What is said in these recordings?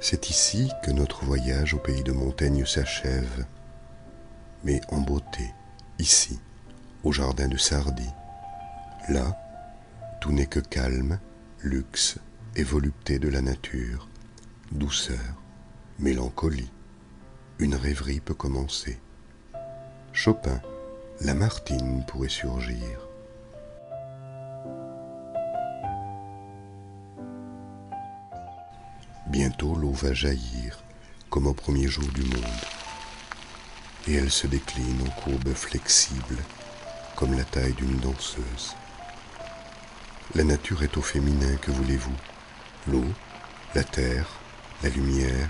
C'est ici que notre voyage au pays de Montaigne s'achève, mais en beauté, ici, au jardin de Sardy. Là, tout n'est que calme, luxe et volupté de la nature, douceur, mélancolie. Une rêverie peut commencer. Chopin, Lamartine pourrait surgir. Bientôt l'eau va jaillir, comme au premier jour du monde, et elle se décline en courbes flexibles, comme la taille d'une danseuse. La nature est au féminin, que voulez-vous? L'eau, la terre, la lumière,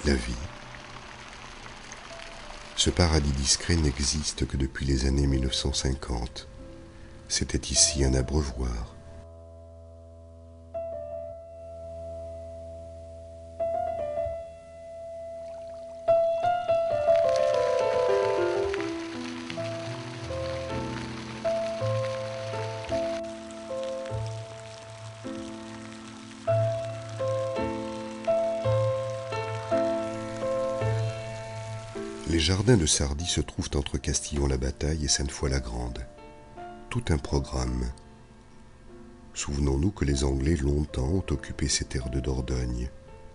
la vie. Ce paradis discret n'existe que depuis les années 1950. C'était ici un abreuvoir. Les jardins de Sardy se trouvent entre Castillon-la-Bataille et Sainte-Foy-la-Grande. Tout un programme. Souvenons-nous que les Anglais longtemps ont occupé ces terres de Dordogne.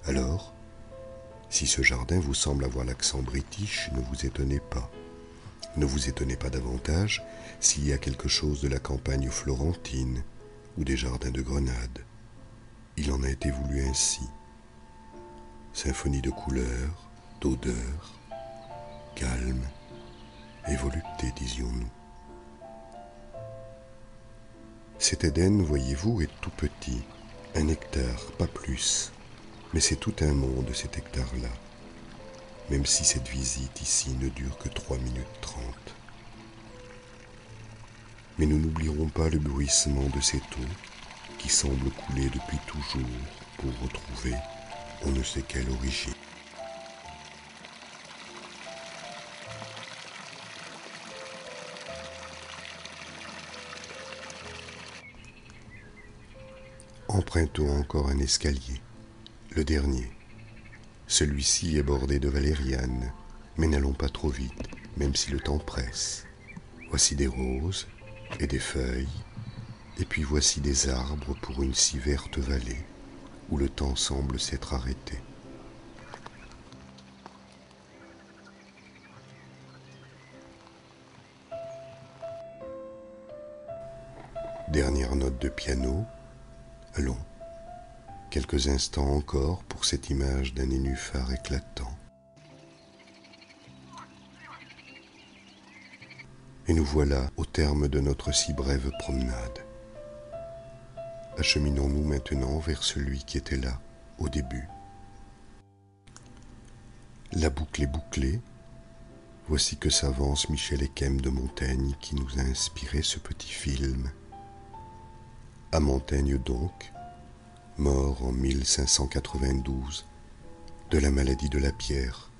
Alors, si ce jardin vous semble avoir l'accent british, ne vous étonnez pas. Ne vous étonnez pas davantage s'il y a quelque chose de la campagne florentine ou des jardins de Grenade. Il en a été voulu ainsi. Symphonie de couleurs, d'odeurs, calme et volupté, disions-nous. Cet Éden, voyez-vous, est tout petit, un hectare, pas plus, mais c'est tout un monde, cet hectare-là, même si cette visite ici ne dure que 3 minutes 30. Mais nous n'oublierons pas le bruissement de cette eau qui semble couler depuis toujours pour retrouver on ne sait quelle origine. Empruntons encore un escalier, le dernier. Celui-ci est bordé de valériane, mais n'allons pas trop vite, même si le temps presse. Voici des roses et des feuilles, et puis voici des arbres pour une si verte vallée, où le temps semble s'être arrêté. Dernière note de piano. Allons, quelques instants encore pour cette image d'un nénuphar éclatant. Et nous voilà au terme de notre si brève promenade. Acheminons-nous maintenant vers celui qui était là, au début. La boucle est bouclée. Voici que s'avance Michel Eyquem de Montaigne qui nous a inspiré ce petit film. À Montaigne donc, mort en 1592 de la maladie de la pierre.